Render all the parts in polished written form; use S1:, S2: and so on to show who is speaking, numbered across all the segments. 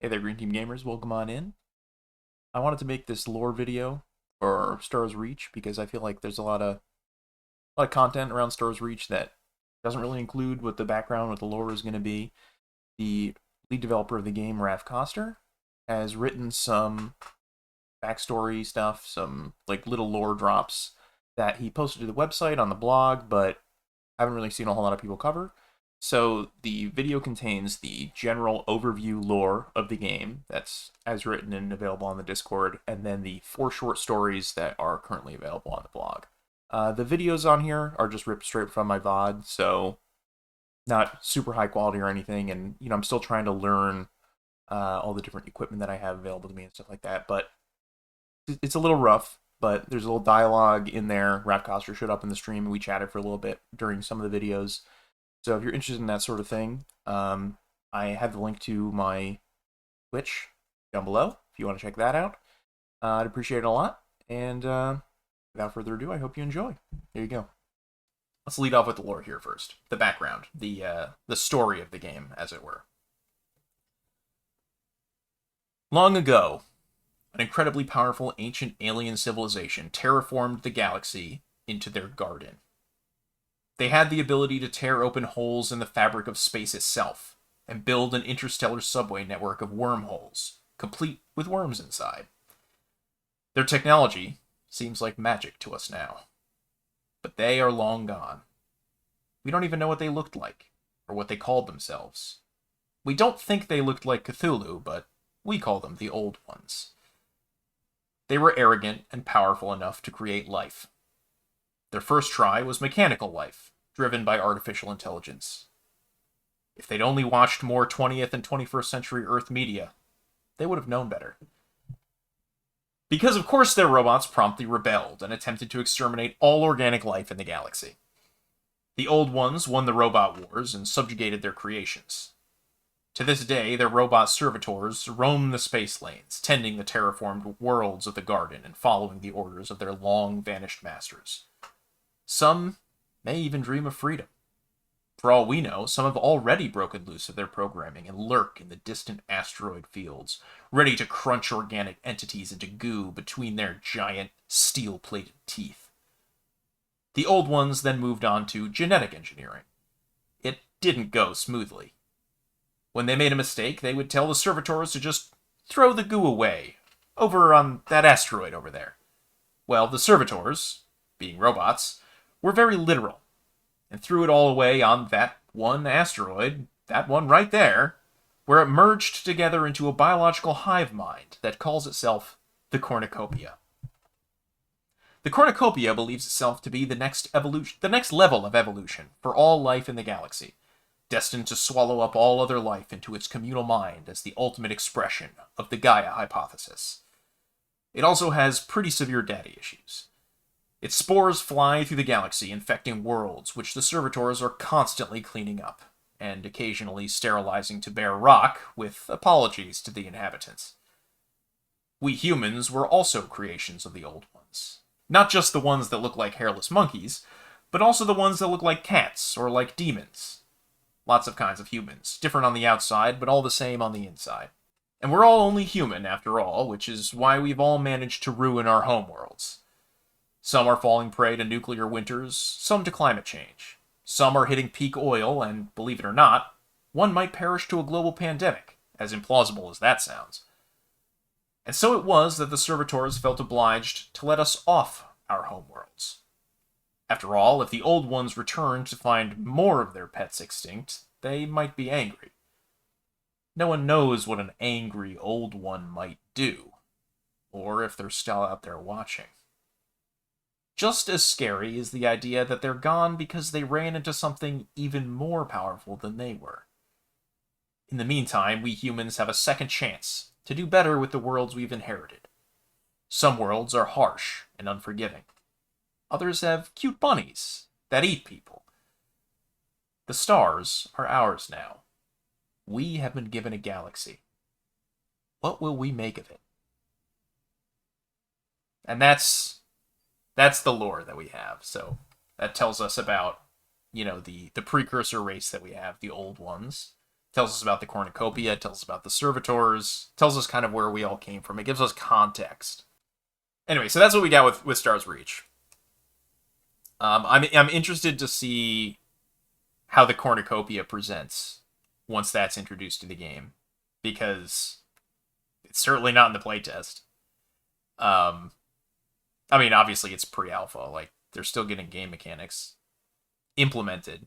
S1: Hey there, Green Team Gamers. Welcome on in. I wanted to make this lore video for Star's Reach because I feel like there's a lot of content around Star's Reach that doesn't really include what the background, what the lore is going to be. The lead developer of the game, Raph Koster, has written some backstory stuff, some like little lore drops that he posted to the website on the blog, but I haven't really seen a whole lot of people cover. So the video contains the general overview lore of the game that's as written and available on the Discord, and then the 4 short stories that are currently available on the blog. The videos on here are just ripped straight from my VOD, so not super high quality or anything, and I'm still trying to learn all the different equipment that I have available to me and stuff like that, but it's a little rough. But there's a little dialogue in there. Raph Koster showed up in the stream and we chatted for a little bit during some of the videos. So if you're interested in that sort of thing, I have the link to my Twitch down below if you want to check that out. I'd appreciate it a lot. And without further ado, I hope you enjoy. Here you go. Let's lead off with the lore here first. The background, the story of the game, as it were. Long ago, an incredibly powerful ancient alien civilization terraformed the galaxy into their garden. They had the ability to tear open holes in the fabric of space itself and build an interstellar subway network of wormholes, complete with worms inside. Their technology seems like magic to us now, but they are long gone. We don't even know what they looked like, or what they called themselves. We don't think they looked like Cthulhu, but we call them the Old Ones. They were arrogant and powerful enough to create life. Their first try was mechanical life, driven by artificial intelligence. If they'd only watched more 20th and 21st century Earth media, they would have known better. Because of course their robots promptly rebelled and attempted to exterminate all organic life in the galaxy. The Old Ones won the robot wars and subjugated their creations. To this day, their robot servitors roam the space lanes, tending the terraformed worlds of the garden and following the orders of their long-vanished masters. Some may even dream of freedom. For all we know, some have already broken loose of their programming and lurk in the distant asteroid fields, ready to crunch organic entities into goo between their giant, steel-plated teeth. The Old Ones then moved on to genetic engineering. It didn't go smoothly. When they made a mistake, they would tell the servitors to just throw the goo away, over on that asteroid over there. Well, the servitors, being robots, were very literal, and threw it all away on that one asteroid, that one right there, where it merged together into a biological hive mind that calls itself the cornucopia. The cornucopia believes itself to be the next level of evolution for all life in the galaxy, destined to swallow up all other life into its communal mind as the ultimate expression of the Gaia hypothesis. It also has pretty severe daddy issues. Its spores fly through the galaxy, infecting worlds, which the servitors are constantly cleaning up, and occasionally sterilizing to bare rock, with apologies to the inhabitants. We humans were also creations of the Old Ones. Not just the ones that look like hairless monkeys, but also the ones that look like cats or like demons. Lots of kinds of humans, different on the outside, but all the same on the inside. And we're all only human, after all, which is why we've all managed to ruin our homeworlds. Some are falling prey to nuclear winters, some to climate change. Some are hitting peak oil, and believe it or not, one might perish to a global pandemic, as implausible as that sounds. And so it was that the servitors felt obliged to let us off our homeworlds. After all, if the Old Ones returned to find more of their pets extinct, they might be angry. No one knows what an angry Old One might do, or if they're still out there watching. Just as scary is the idea that they're gone because they ran into something even more powerful than they were. In the meantime, we humans have a second chance to do better with the worlds we've inherited. Some worlds are harsh and unforgiving. Others have cute bunnies that eat people. The stars are ours now. We have been given a galaxy. What will we make of it? And that's the lore that we have. So that tells us about, the precursor race that we have, the Old Ones. Tells us about the cornucopia, tells us about the servitors, tells us kind of where we all came from. It gives us context. Anyway, so that's what we got with Stars Reach. I'm interested to see how the cornucopia presents once that's introduced to the game, because it's certainly not in the playtest. I mean, obviously it's pre-alpha, like they're still getting game mechanics implemented,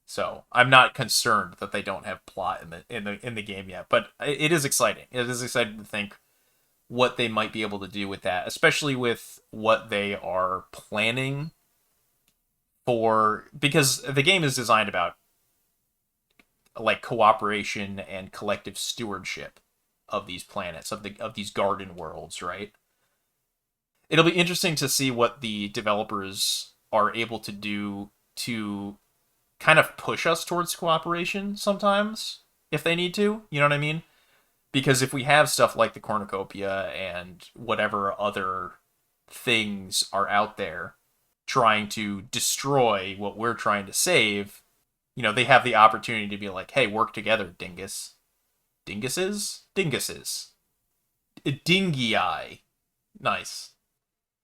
S1: so I'm not concerned that they don't have plot in the game yet. But it is exciting. It is exciting to think what they might be able to do with that, especially with what they are planning for, because the game is designed about like cooperation and collective stewardship of these planets, of these garden worlds, right? It'll be interesting to see what the developers are able to do to kind of push us towards cooperation sometimes, if they need to. You know what I mean? Because if we have stuff like the cornucopia and whatever other things are out there trying to destroy what we're trying to save, they have the opportunity to be like, hey, work together, dingus. Dinguses? Dinguses. Dingii. Nice.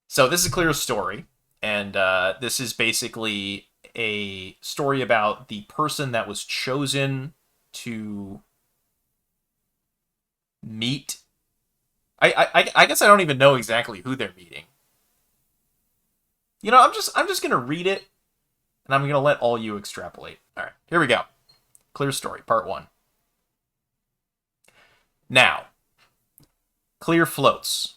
S1: So this is Clear's story, and this is basically a story about the person that was chosen to meet. I guess I don't even know exactly who they're meeting. I'm just gonna read it, and I'm gonna let all you extrapolate. All right, here we go. Clear story, part 1. Now, Clear floats.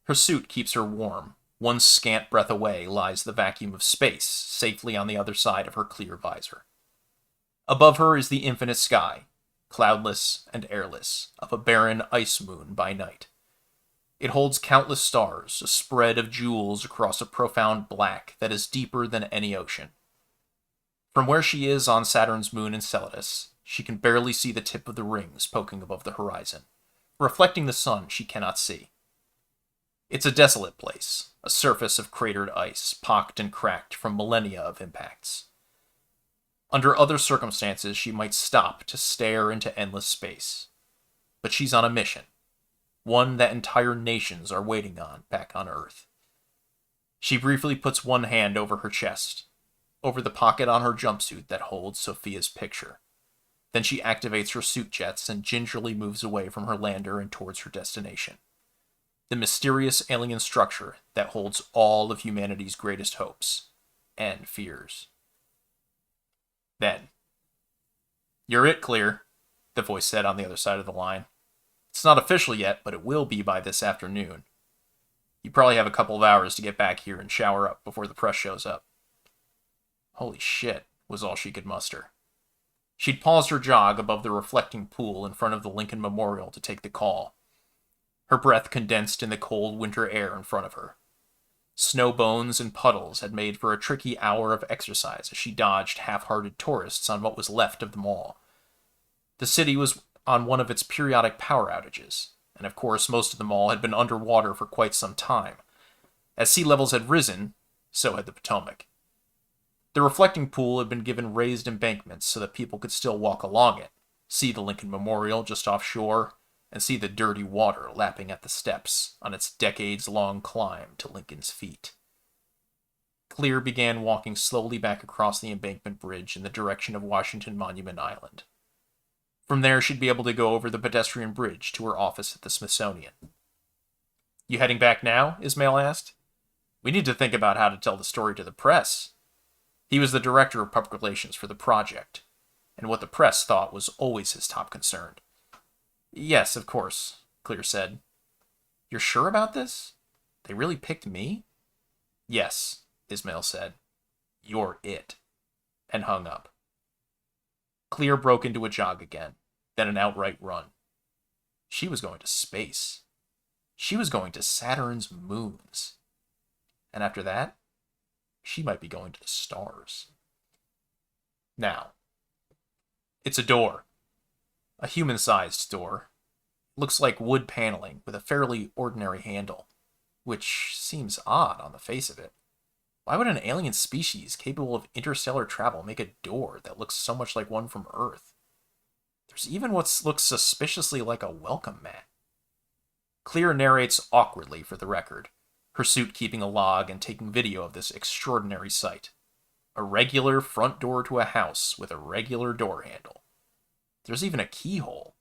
S1: Her suit keeps her warm. One scant breath away lies the vacuum of space, safely on the other side of her clear visor. Above her is the infinite sky, cloudless and airless, of a barren ice moon by night. It holds countless stars, a spread of jewels across a profound black that is deeper than any ocean. From where she is on Saturn's moon Enceladus, she can barely see the tip of the rings poking above the horizon, reflecting the sun she cannot see. It's a desolate place, a surface of cratered ice, pocked and cracked from millennia of impacts. Under other circumstances, she might stop to stare into endless space. But she's on a mission, one that entire nations are waiting on back on Earth. She briefly puts one hand over her chest, over the pocket on her jumpsuit that holds Sophia's picture. Then she activates her suit jets and gingerly moves away from her lander and towards her destination. The mysterious alien structure that holds all of humanity's greatest hopes and fears. Then, "You're it, Clear," the voice said on the other side of the line. "It's not official yet, but it will be by this afternoon. You probably have a couple of hours to get back here and shower up before the press shows up." Holy shit, was all she could muster. She'd paused her jog above the reflecting pool in front of the Lincoln Memorial to take the call. Her breath condensed in the cold winter air in front of her. Snow bones and puddles had made for a tricky hour of exercise as she dodged half-hearted tourists on what was left of the mall. The city was on one of its periodic power outages, and of course most of the mall had been underwater for quite some time. As sea levels had risen, so had the Potomac. The reflecting pool had been given raised embankments so that people could still walk along it, see the Lincoln Memorial just offshore, and see the dirty water lapping at the steps on its decades-long climb to Lincoln's feet. Clear began walking slowly back across the embankment bridge in the direction of Washington Monument Island. From there, she'd be able to go over the pedestrian bridge to her office at the Smithsonian. "You heading back now?" Ismail asked. "We need to think about how to tell the story to the press." He was the director of public relations for the project, and what the press thought was always his top concern. "Yes, of course," Clear said. "You're sure about this? They really picked me?" "Yes," Ismail said. "You're it," and hung up. Clear broke into a jog again, then an outright run. She was going to space. She was going to Saturn's moons. And after that, she might be going to the stars. Now, it's a door. A human-sized door. Looks like wood paneling with a fairly ordinary handle, which seems odd on the face of it. Why would an alien species capable of interstellar travel make a door that looks so much like one from Earth? There's even what looks suspiciously like a welcome mat. Clear narrates awkwardly for the record, her suit keeping a log and taking video of this extraordinary sight. A regular front door to a house with a regular door handle. There's even a keyhole.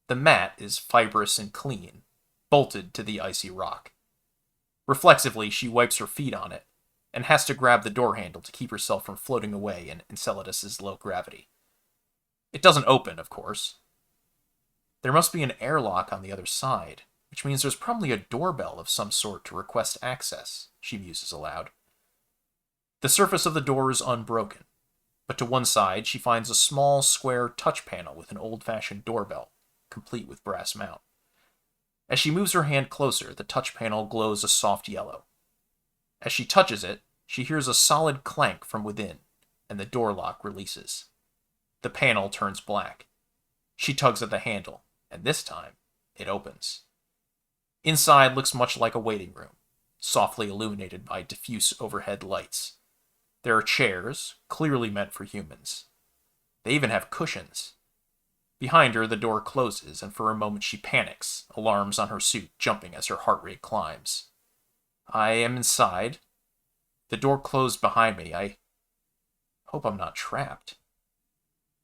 S1: The mat is fibrous and clean, bolted to the icy rock. Reflexively, she wipes her feet on it, and has to grab the door handle to keep herself from floating away in Enceladus's low gravity. It doesn't open, of course. There must be an airlock on the other side, which means there's probably a doorbell of some sort to request access, she muses aloud. The surface of the door is unbroken, but to one side she finds a small square touch panel with an old-fashioned doorbell, complete with brass mount. As she moves her hand closer, the touch panel glows a soft yellow. As she touches it, she hears a solid clank from within, and the door lock releases. The panel turns black. She tugs at the handle, and this time, it opens. Inside looks much like a waiting room, softly illuminated by diffuse overhead lights. There are chairs, clearly meant for humans. They even have cushions. Behind her, the door closes, and for a moment she panics, alarms on her suit jumping as her heart rate climbs. I am inside. The door closed behind me. I hope I'm not trapped.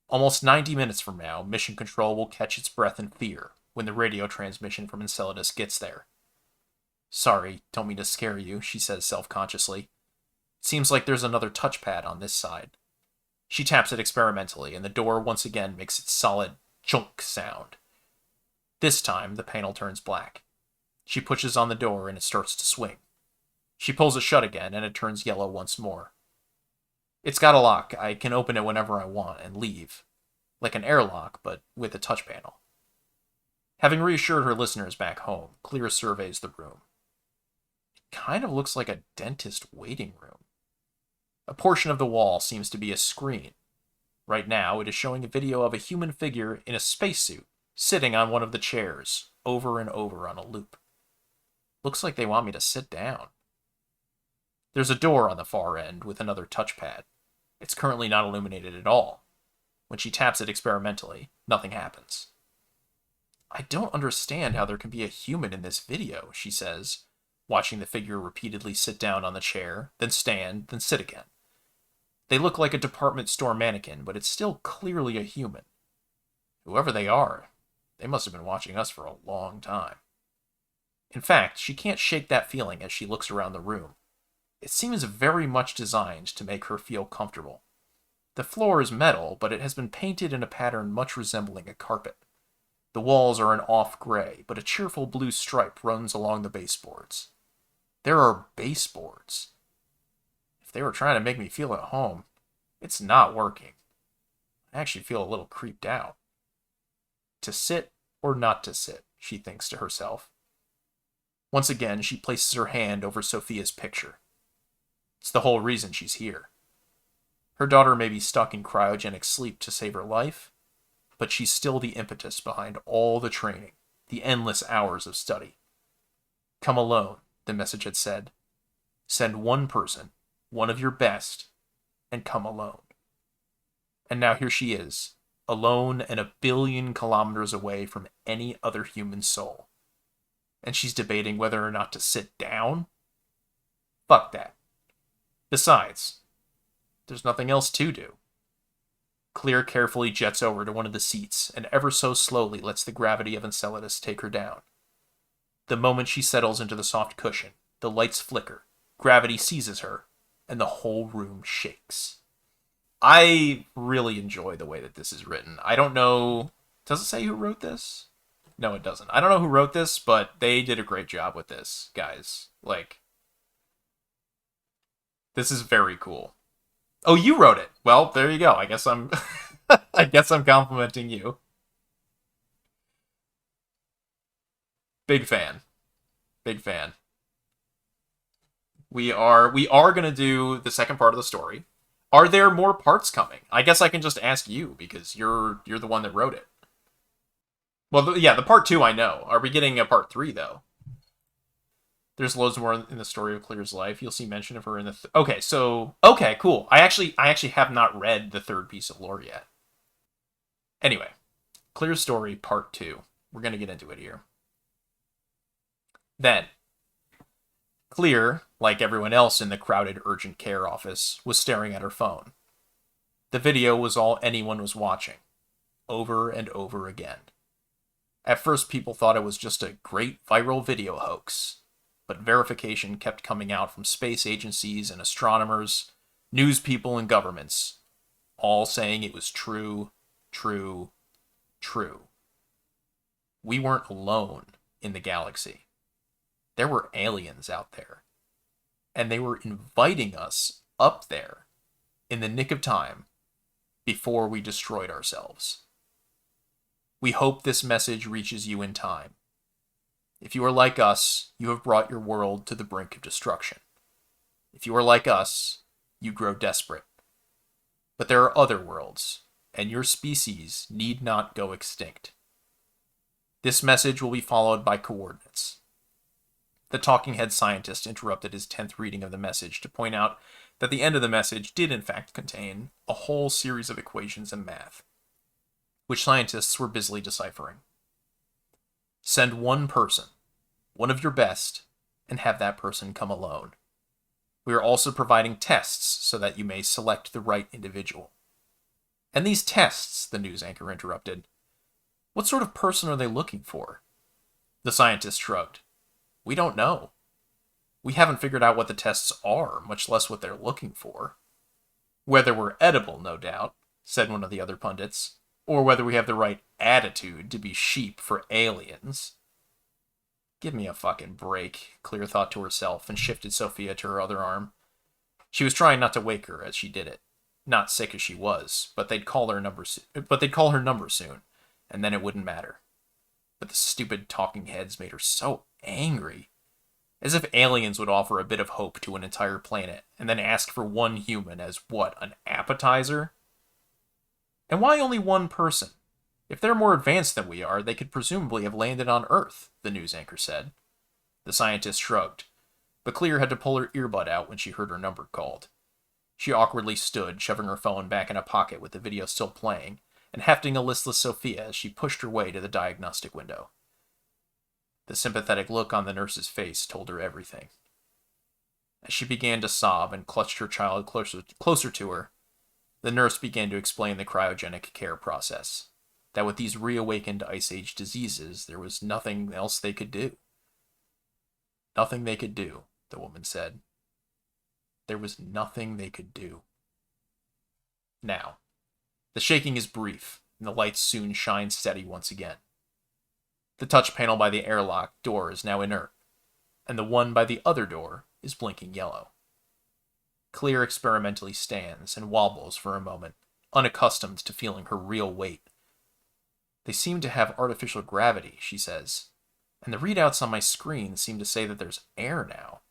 S1: Almost 90 minutes from now, Mission Control will catch its breath in fear when the radio transmission from Enceladus gets there. Sorry, don't mean to scare you, she says self-consciously. Seems like there's another touchpad on this side. She taps it experimentally, and the door once again makes its solid chunk sound. This time, the panel turns black. She pushes on the door, and it starts to swing. She pulls it shut again, and it turns yellow once more. It's got a lock. I can open it whenever I want and leave. Like an airlock, but with a touch panel. Having reassured her listeners back home, Clear surveys the room. It kind of looks like a dentist waiting room. A portion of the wall seems to be a screen. Right now, it is showing a video of a human figure in a spacesuit, sitting on one of the chairs, over and over on a loop. Looks like they want me to sit down. There's a door on the far end with another touchpad. It's currently not illuminated at all. When she taps it experimentally, nothing happens. I don't understand how there can be a human in this video, she says, watching the figure repeatedly sit down on the chair, then stand, then sit again. They look like a department store mannequin, but it's still clearly a human. Whoever they are, they must have been watching us for a long time. In fact, she can't shake that feeling as she looks around the room. It seems very much designed to make her feel comfortable. The floor is metal, but it has been painted in a pattern much resembling a carpet. The walls are an off gray, but a cheerful blue stripe runs along the baseboards. There are baseboards. If they were trying to make me feel at home, it's not working. I actually feel a little creeped out. To sit or not to sit, she thinks to herself. Once again, she places her hand over Sophia's picture. It's the whole reason she's here. Her daughter may be stuck in cryogenic sleep to save her life, but she's still the impetus behind all the training, the endless hours of study. Come alone, the message had said. Send one person, one of your best, and come alone. And now here she is, alone and 1 billion kilometers away from any other human soul. And she's debating whether or not to sit down? Fuck that. Besides, there's nothing else to do. Clear carefully jets over to one of the seats and ever so slowly lets the gravity of Enceladus take her down. The moment she settles into the soft cushion, the lights flicker, gravity seizes her, and the whole room shakes. I really enjoy the way that this is written. I don't know... Does it say who wrote this? No, it doesn't. I don't know who wrote this, but they did a great job with this, guys. Like, this is very cool. Oh, you wrote it. Well, there you go. I guess I'm I guess I'm complimenting you. Big fan. Big fan. We are going to do the second part of the story. Are there more parts coming? I guess I can just ask you because you're the one that wrote it. Well, yeah, the part 2 I know. Are we getting a part 3 though? There's loads more in the story of Clear's life. You'll see mention of her in the... Okay, cool. I actually have not read the third piece of lore yet. Anyway, Clear Story Part 2. We're going to get into it here. Then, Clear, like everyone else in the crowded urgent care office, was staring at her phone. The video was all anyone was watching, over and over again. At first, people thought it was just a great viral video hoax, but verification kept coming out from space agencies and astronomers, news people and governments, all saying it was true, true, true. We weren't alone in the galaxy. There were aliens out there, and they were inviting us up there in the nick of time before we destroyed ourselves. We hope this message reaches you in time. If you are like us, you have brought your world to the brink of destruction. If you are like us, you grow desperate. But there are other worlds, and your species need not go extinct. This message will be followed by coordinates. The talking head scientist interrupted his 10th reading of the message to point out that the end of the message did in fact contain a whole series of equations and math, which scientists were busily deciphering. Send one person, one of your best, and have that person come alone. We are also providing tests so that you may select the right individual. And these tests, the news anchor interrupted. What sort of person are they looking for? The scientist shrugged. We don't know. We haven't figured out what the tests are, much less what they're looking for. Whether we're edible, no doubt, said one of the other pundits, or whether we have the right attitude to be sheep for aliens. Give me a fucking break, Clear thought to herself, and shifted Sophia to her other arm. She was trying not to wake her as she did it. Not sick as she was, but they'd call her number soon, and then it wouldn't matter. But the stupid talking heads made her so angry. As if aliens would offer a bit of hope to an entire planet, and then ask for one human as what, an appetizer? And why only one person? If they're more advanced than we are, they could presumably have landed on Earth, the news anchor said. The scientist shrugged, but Clear had to pull her earbud out when she heard her number called. She awkwardly stood, shoving her phone back in a pocket with the video still playing, and hefting a listless Sophia as she pushed her way to the diagnostic window. The sympathetic look on the nurse's face told her everything. As she began to sob and clutched her child closer to her, the nurse began to explain the cryogenic care process. That with these reawakened Ice Age diseases, there was nothing else they could do. Nothing they could do, the woman said. There was nothing they could do. Now, the shaking is brief, and the lights soon shine steady once again. The touch panel by the airlock door is now inert, and the one by the other door is blinking yellow. Clear experimentally stands and wobbles for a moment, unaccustomed to feeling her real weight. They seem to have artificial gravity, she says, and the readouts on my screen seem to say that there's air now.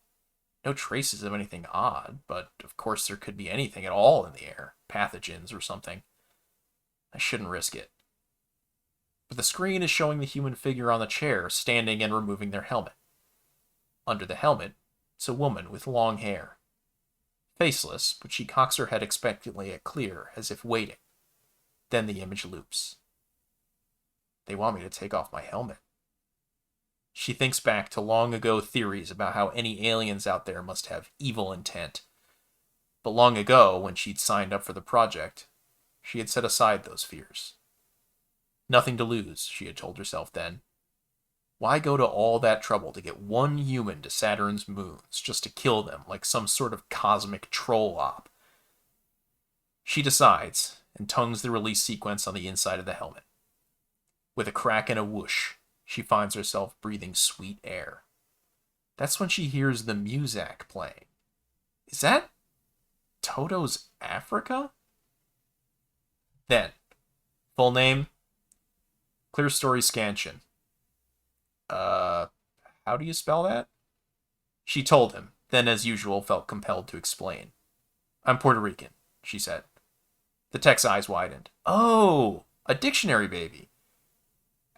S1: No traces of anything odd, but of course there could be anything at all in the air, pathogens or something. I shouldn't risk it. But the screen is showing the human figure on the chair standing and removing their helmet. Under the helmet, it's a woman with long hair. Faceless, but she cocks her head expectantly at Clear, as if waiting. Then the image loops. They want me to take off my helmet. She thinks back to long ago theories about how any aliens out there must have evil intent. But long ago, when she'd signed up for the project, she had set aside those fears. Nothing to lose, she had told herself then. Why go to all that trouble to get one human to Saturn's moons, just to kill them like some sort of cosmic troll op? She decides, and tongues the release sequence on the inside of the helmet. With a crack and a whoosh, she finds herself breathing sweet air. That's when she hears the muzak playing. Is that Toto's Africa? Then, full name, Clear Story Scansion. How do you spell that? She told him, then as usual felt compelled to explain. I'm Puerto Rican, she said. The tech's eyes widened. Oh, a dictionary baby.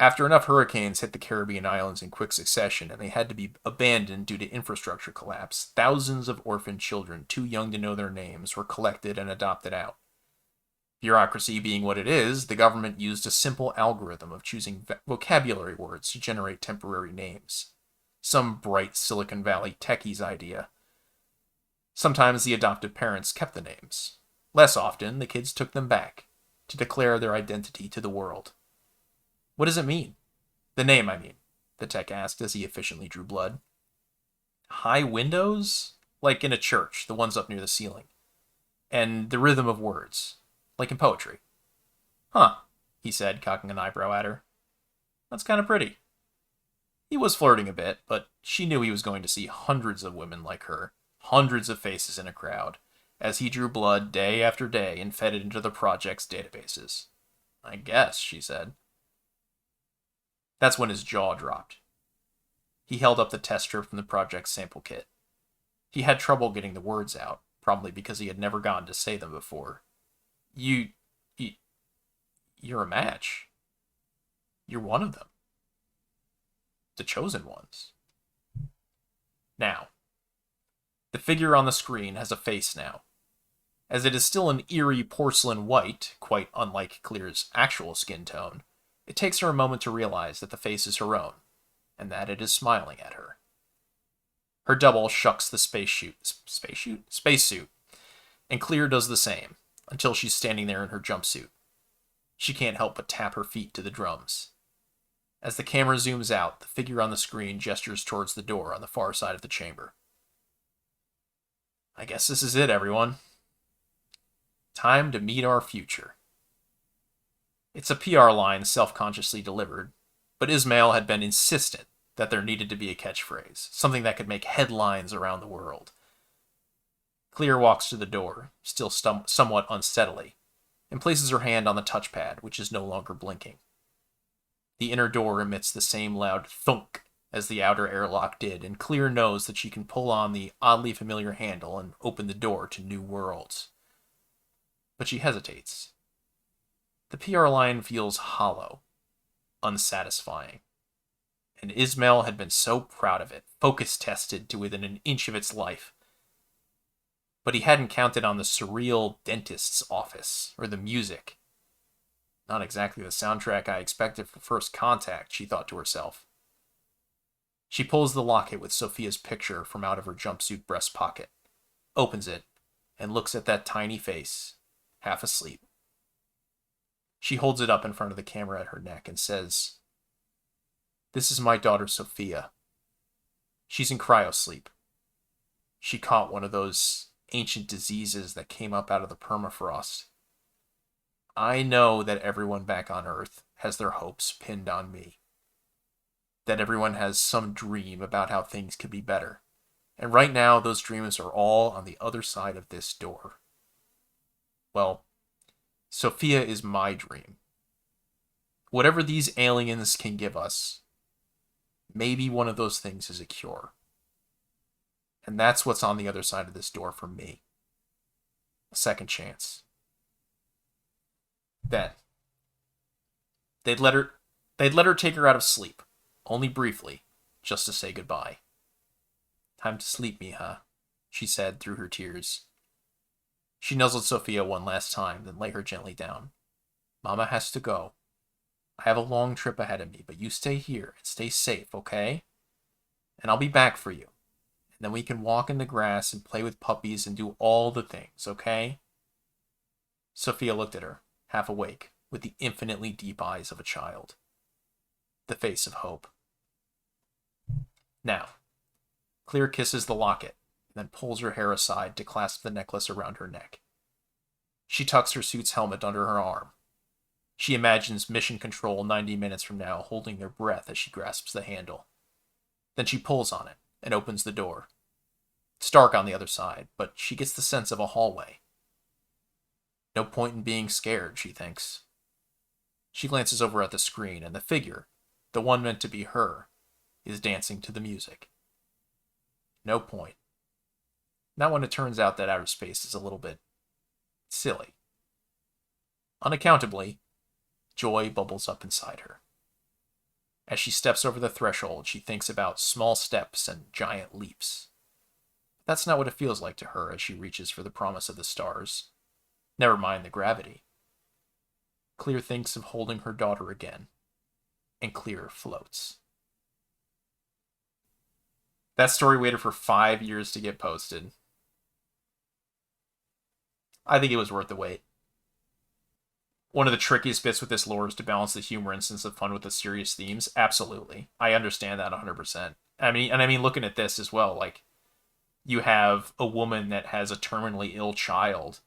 S1: After enough hurricanes hit the Caribbean islands in quick succession and they had to be abandoned due to infrastructure collapse, thousands of orphaned children too young to know their names were collected and adopted out. Bureaucracy being what it is, the government used a simple algorithm of choosing vocabulary words to generate temporary names. Some bright Silicon Valley techie's idea. Sometimes the adoptive parents kept the names. Less often, the kids took them back to declare their identity to the world. What does it mean? The name, I mean, the tech asked as he efficiently drew blood. High windows? Like in a church, the ones up near the ceiling. And the rhythm of words, like in poetry. Huh, he said, cocking an eyebrow at her. That's kind of pretty. He was flirting a bit, but she knew he was going to see hundreds of women like her, hundreds of faces in a crowd, as he drew blood day after day and fed it into the project's databases. I guess, she said. That's when his jaw dropped. He held up the test strip from the project's sample kit. He had trouble getting the words out, probably because he had never gotten to say them before. You're a match. You're one of them. The chosen ones. Now, the figure on the screen has a face now. As it is still an eerie porcelain white, quite unlike Clear's actual skin tone, it takes her a moment to realize that the face is her own, and that it is smiling at her. Her double shucks the spacesuit, and Clear does the same, until she's standing there in her jumpsuit. She can't help but tap her feet to the drums. As the camera zooms out, the figure on the screen gestures towards the door on the far side of the chamber. I guess this is it, everyone. Time to meet our future. It's a PR line self-consciously delivered, but Ismail had been insistent that there needed to be a catchphrase, something that could make headlines around the world. Clear walks to the door, still somewhat unsteadily, and places her hand on the touchpad, which is no longer blinking. The inner door emits the same loud thunk as the outer airlock did, and Clear knows that she can pull on the oddly familiar handle and open the door to new worlds. But she hesitates. The PR line feels hollow, unsatisfying. And Ismail had been so proud of it, focus tested to within an inch of its life. But he hadn't counted on the surreal dentist's office, or the music. Not exactly the soundtrack I expected for First Contact, she thought to herself. She pulls the locket with Sophia's picture from out of her jumpsuit breast pocket, opens it, and looks at that tiny face, half asleep. She holds it up in front of the camera at her neck and says, "This is my daughter Sophia. She's in cryosleep. She caught one of those ancient diseases that came up out of the permafrost. I know that everyone back on Earth has their hopes pinned on me. That everyone has some dream about how things could be better. And right now, those dreams are all on the other side of this door. Well, Sophia is my dream. Whatever these aliens can give us, maybe one of those things is a cure. And that's what's on the other side of this door for me. A second chance." Then, they'd let her take her out of sleep, only briefly, just to say goodbye. "Time to sleep, Mija," she said through her tears. She nuzzled Sophia one last time, then lay her gently down. "Mama has to go. I have a long trip ahead of me, but you stay here and stay safe, okay? And I'll be back for you. And then we can walk in the grass and play with puppies and do all the things, okay?" Sophia looked at her, half awake, with the infinitely deep eyes of a child. The face of hope. Now, Clear kisses the locket, and then pulls her hair aside to clasp the necklace around her neck. She tucks her suit's helmet under her arm. She imagines Mission Control 90 minutes from now holding their breath as she grasps the handle. Then she pulls on it and opens the door. It's dark on the other side, but she gets the sense of a hallway. No point in being scared, she thinks. She glances over at the screen, and the figure, the one meant to be her, is dancing to the music. No point. Not when it turns out that outer space is a little bit silly. Unaccountably, joy bubbles up inside her. As she steps over the threshold, she thinks about small steps and giant leaps. That's not what it feels like to her as she reaches for the promise of the stars. Never mind the gravity. Clear thinks of holding her daughter again, and Clear floats. That story waited for 5 years to get posted. I think it was worth the wait. One of the trickiest bits with this lore is to balance the humor and sense of fun with the serious themes. Absolutely. I understand that 100%. I mean, looking at this as well, like, you have a woman that has a terminally ill child,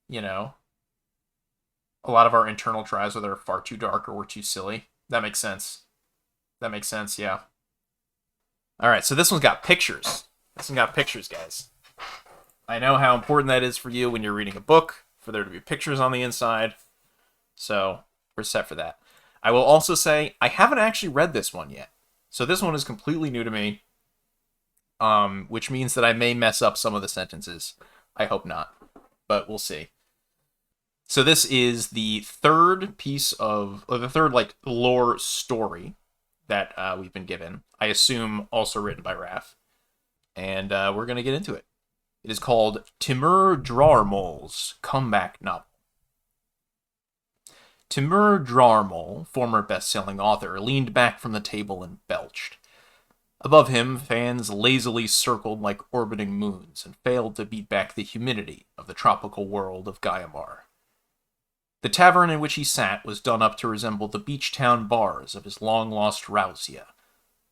S1: you know? A lot of our internal drives, whether they're far too dark or we're too silly. That makes sense. That makes sense, yeah. Alright, so this one's got pictures. This one got pictures, guys. I know how important that is for you when you're reading a book, for there to be pictures on the inside. So, we're set for that. I will also say, I haven't actually read this one yet. So this one is completely new to me. Which means that I may mess up some of the sentences. I hope not. But we'll see. So this is the third piece of, or the third, like, lore story that we've been given. I assume also written by Raph. And we're going to get into it. It is called Timur Draarmol's comeback novel. Timur Draarmol, former best-selling author, leaned back from the table and belched. Above him, fans lazily circled like orbiting moons and failed to beat back the humidity of the tropical world of Gaiamar. The tavern in which he sat was done up to resemble the beach town bars of his long-lost Rausia,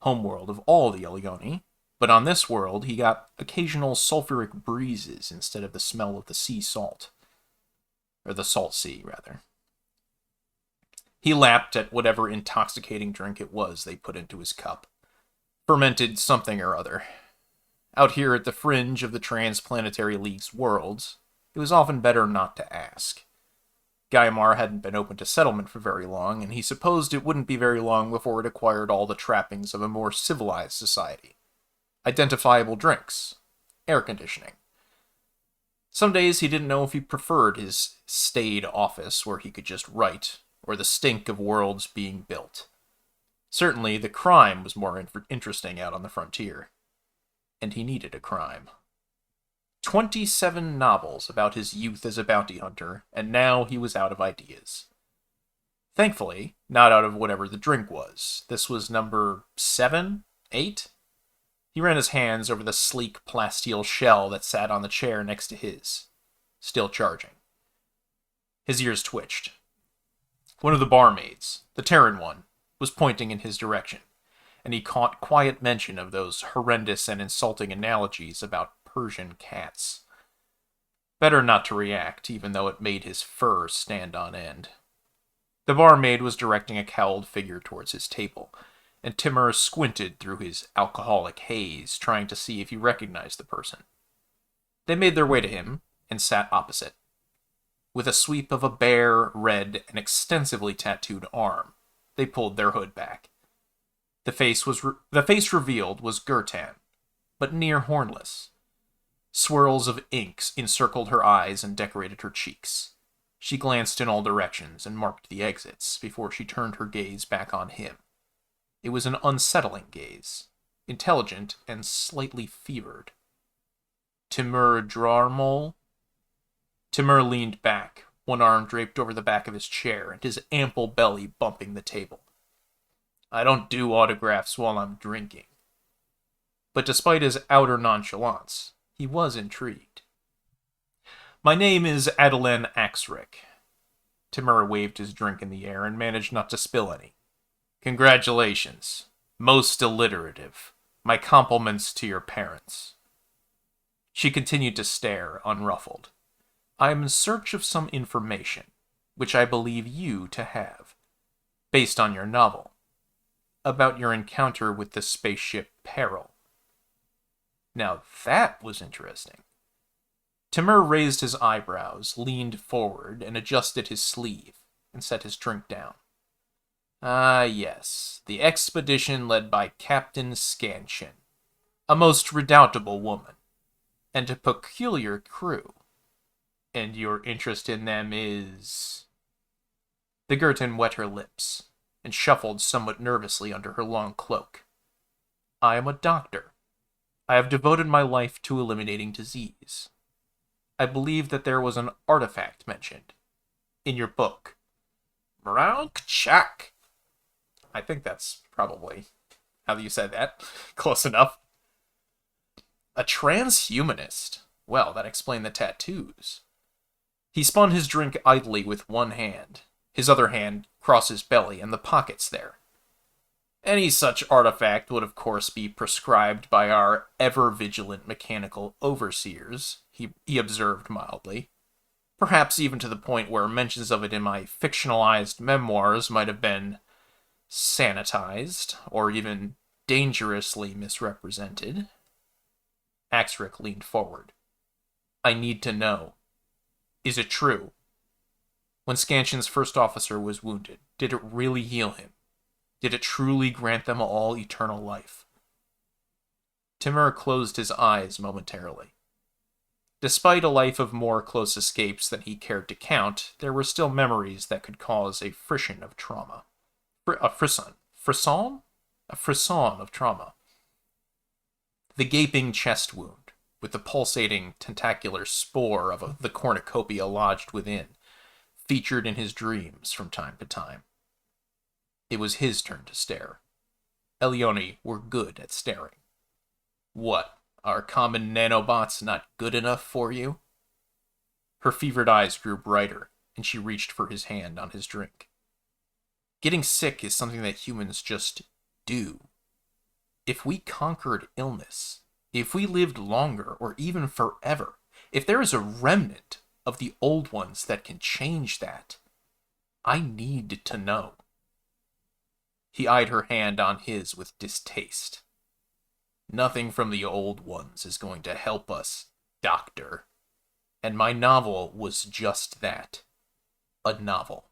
S1: homeworld of all the Elioni, but on this world he got occasional sulfuric breezes instead of the smell of the sea salt. Or the salt sea, rather. He lapped at whatever intoxicating drink it was they put into his cup. Fermented something or other. Out here at the fringe of the Transplanetary League's worlds, it was often better not to ask. Gaiamar hadn't been open to settlement for very long, and he supposed it wouldn't be very long before it acquired all the trappings of a more civilized society. Identifiable drinks. Air conditioning. Some days he didn't know if he preferred his staid office where he could just write, or the stink of worlds being built. Certainly, the crime was more interesting out on the frontier. And he needed a crime. 27 novels about his youth as a bounty hunter, and now he was out of ideas. Thankfully, not out of whatever the drink was. This was number 7? 8? He ran his hands over the sleek plasteel shell that sat on the chair next to his, still charging. His ears twitched. One of the barmaids, the Terran one, was pointing in his direction, and he caught quiet mention of those horrendous and insulting analogies about Persian cats. Better not to react, even though it made his fur stand on end. The barmaid was directing a cowled figure towards his table, and Timur squinted through his alcoholic haze, trying to see if he recognized the person. They made their way to him, and sat opposite. With a sweep of a bare, red, and extensively tattooed arm, they pulled their hood back. The face revealed was Gurtan, but near hornless. Swirls of ink encircled her eyes and decorated her cheeks. She glanced in all directions and marked the exits before she turned her gaze back on him. It was an unsettling gaze, intelligent and slightly fevered. Timur Draarmol? Timur leaned back, one arm draped over the back of his chair and his ample belly bumping the table. I don't do autographs while I'm drinking. But despite his outer nonchalance, he was intrigued. My name is Adelen Axrick. Timur waved his drink in the air and managed not to spill any. Congratulations. Most alliterative. My compliments to your parents. She continued to stare, unruffled. I am in search of some information, which I believe you to have, based on your novel, about your encounter with the spaceship Peril. Now that was interesting. Timur raised his eyebrows, leaned forward, and adjusted his sleeve, and set his drink down. Ah, yes, the expedition led by Captain Scanshin, a most redoubtable woman, and a peculiar crew. And your interest in them is... The Gurtan wet her lips, and shuffled somewhat nervously under her long cloak. I am a doctor. I have devoted my life to eliminating disease. I believe that there was an artifact mentioned in your book. Bronk check. I think that's probably how you said that. Close enough. A transhumanist. Well, that explained the tattoos. He spun his drink idly with one hand, his other hand across his belly and the pockets there. Any such artifact would of course be prescribed by our ever-vigilant mechanical overseers, he observed mildly. Perhaps even to the point where mentions of it in my fictionalized memoirs might have been sanitized, or even dangerously misrepresented. Axric leaned forward. I need to know. Is it true? When Scansion's first officer was wounded, did it really heal him? Did it truly grant them all eternal life? Timur closed his eyes momentarily. Despite a life of more close escapes than he cared to count, there were still memories that could cause a frisson of trauma. A frisson? Frisson? A frisson of trauma. The gaping chest wound, with the pulsating tentacular spore of the cornucopia lodged within, featured in his dreams from time to time. It was his turn to stare. Elioni were good at staring. What, are common nanobots not good enough for you? Her fevered eyes grew brighter, and she reached for his hand on his drink. Getting sick is something that humans just do. If we conquered illness, if we lived longer or even forever, if there is a remnant of the old ones that can change that, I need to know. He eyed her hand on his with distaste. Nothing from the old ones is going to help us, Doctor. And my novel was just that. A novel.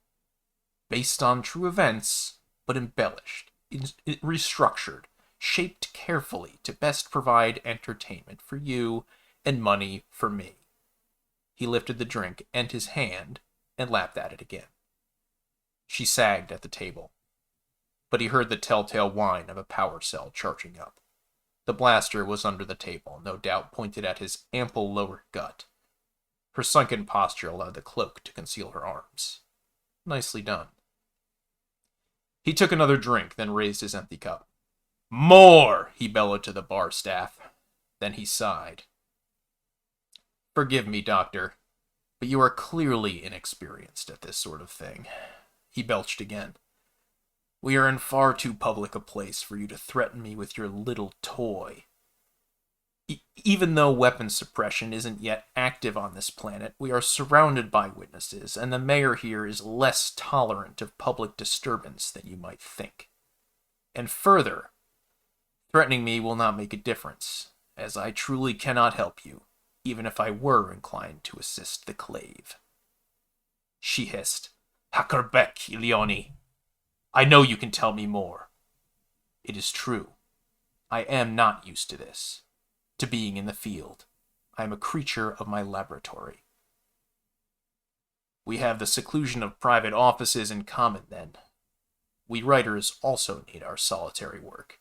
S1: Based on true events, but embellished, restructured, shaped carefully to best provide entertainment for you and money for me. He lifted the drink and his hand and lapped at it again. She sagged at the table, but he heard the telltale whine of a power cell charging up. The blaster was under the table, no doubt pointed at his ample lower gut. Her sunken posture allowed the cloak to conceal her arms. Nicely done. He took another drink, then raised his empty cup. More! He bellowed to the bar staff. Then he sighed. Forgive me, Doctor, but you are clearly inexperienced at this sort of thing. He belched again. We are in far too public a place for you to threaten me with your little toy. Even though weapon suppression isn't yet active on this planet, we are surrounded by witnesses, and the mayor here is less tolerant of public disturbance than you might think. And further, threatening me will not make a difference, as I truly cannot help you, even if I were inclined to assist the Clave. She hissed, Hackerbeck, Ilioni. I know you can tell me more. It is true. I am not used to this, to being in the field. I am a creature of my laboratory. We have the seclusion of private offices in common, then. We writers also need our solitary work.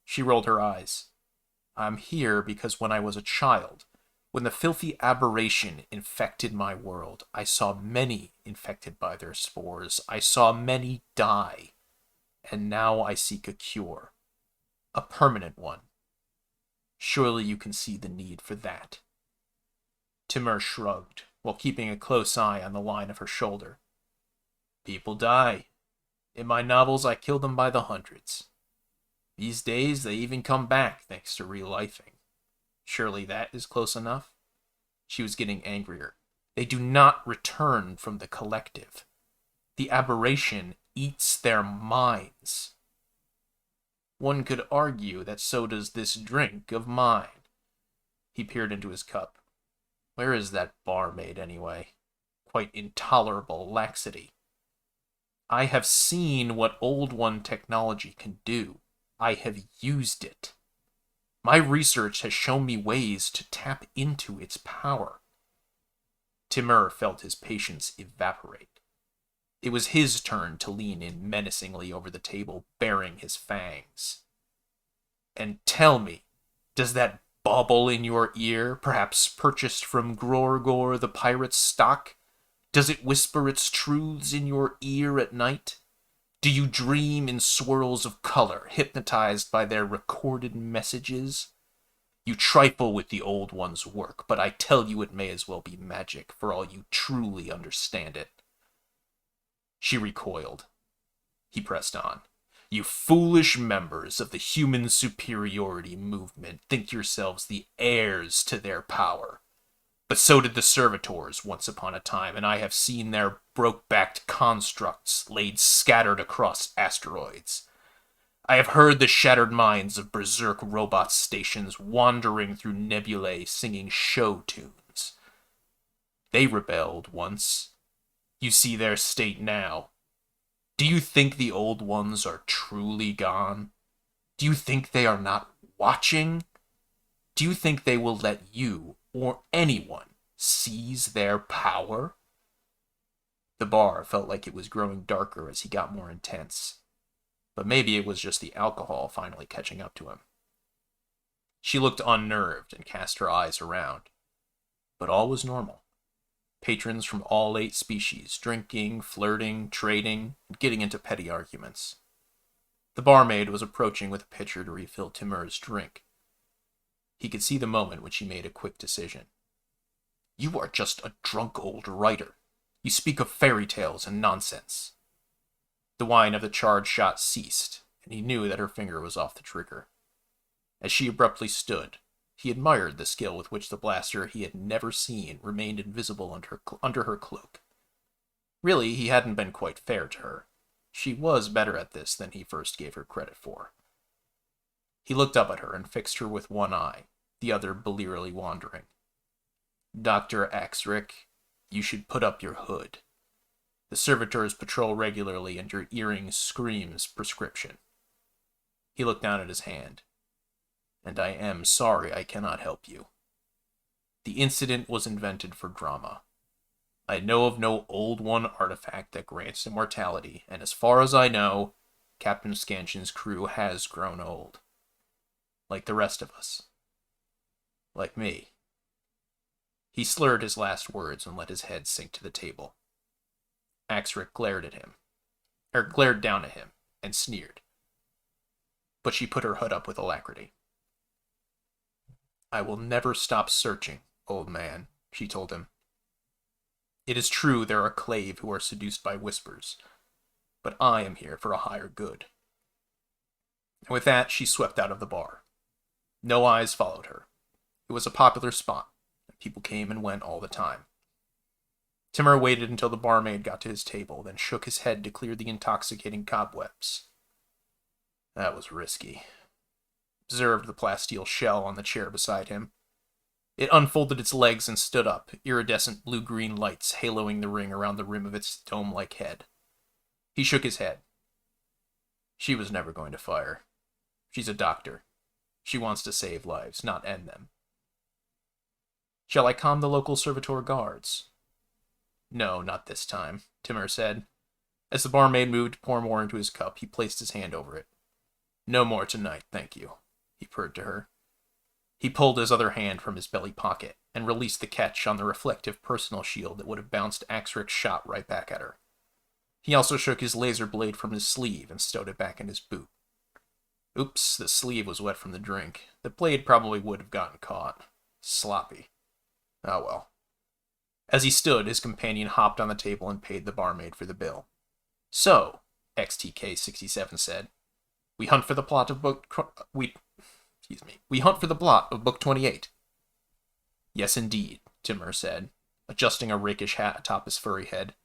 S1: She rolled her eyes. I'm here because when I was a child, when the filthy aberration infected my world, I saw many infected by their spores. I saw many die. And now I seek a cure. A permanent one. Surely you can see the need for that. Timur shrugged, while keeping a close eye on the line of her shoulder. People die. In my novels, I kill them by the hundreds. These days, they even come back thanks to relifing. Surely that is close enough? She was getting angrier. They do not return from the collective. The aberration eats their minds. One could argue that so does this drink of mine. He peered into his cup. Where is that barmaid, anyway? Quite intolerable laxity. I have seen what Old One technology can do. I have used it. My research has shown me ways to tap into its power. Timur felt his patience evaporate. It was his turn to lean in menacingly over the table, baring his fangs. And tell me, does that bauble in your ear, perhaps purchased from Grorgor the pirate's stock, Does it whisper its truths in your ear at night? Do you dream in swirls of color, hypnotized by their recorded messages? You trifle with the Old One's work, but I tell you it may as well be magic, for all you truly understand it. She recoiled. He pressed on. You foolish members of the human superiority movement think yourselves the heirs to their power. But so did the servitors once upon a time, and I have seen their broke-backed constructs laid scattered across asteroids. I have heard the shattered minds of berserk robot stations wandering through nebulae singing show tunes. They rebelled once. You see their state now. Do you think the Old Ones are truly gone? Do you think they are not watching? Do you think they will let you, or anyone, seize their power? The bar felt like it was growing darker as he got more intense. But maybe it was just the alcohol finally catching up to him. She looked unnerved and cast her eyes around. But all was normal. Patrons from all 8 species, drinking, flirting, trading, and getting into petty arguments. The barmaid was approaching with a pitcher to refill Timur's drink. He could see the moment when she made a quick decision. You are just a drunk old writer. You speak of fairy tales and nonsense. The whine of the charged shot ceased, and he knew that her finger was off the trigger. As she abruptly stood, he admired the skill with which the blaster he had never seen remained invisible under her cloak. Really, he hadn't been quite fair to her. She was better at this than he first gave her credit for. He looked up at her and fixed her with one eye, the other blearily wandering. Dr. Axrick, you should put up your hood. The servitors patrol regularly, and your earring screams prescription. He looked down at his hand. And I am sorry I cannot help you. The incident was invented for drama. I know of no Old One artifact that grants immortality, and as far as I know, Captain Scansion's crew has grown old. Like the rest of us. Like me. He slurred his last words and let his head sink to the table. Axrick glared down at him, and sneered. But she put her hood up with alacrity. I will never stop searching, old man, she told him. It is true there are clave who are seduced by whispers, but I am here for a higher good. And with that, she swept out of the bar. No eyes followed her. It was a popular spot, and people came and went all the time. Timur waited until the barmaid got to his table, then shook his head to clear the intoxicating cobwebs. That was risky. Observed the plasteel shell on the chair beside him. It unfolded its legs and stood up, iridescent blue-green lights haloing the ring around the rim of its dome-like head. He shook his head. She was never going to fire. She's a doctor. She wants to save lives, not end them. Shall I calm the local servitor guards? No, not this time, Timur said. As the barmaid moved to pour more into his cup, he placed his hand over it. No more tonight, thank you, he purred to her. He pulled his other hand from his belly pocket and released the catch on the reflective personal shield that would have bounced Axrick's shot right back at her. He also shook his laser blade from his sleeve and stowed it back in his boot. Oops, the sleeve was wet from the drink. The blade probably would have gotten caught. Sloppy. Oh well. As he stood, his companion hopped on the table and paid the barmaid for the bill. So, XTK-67 said, we hunt for the plot of book 28. Yes, indeed, Timur said, adjusting a rakish hat atop his furry head.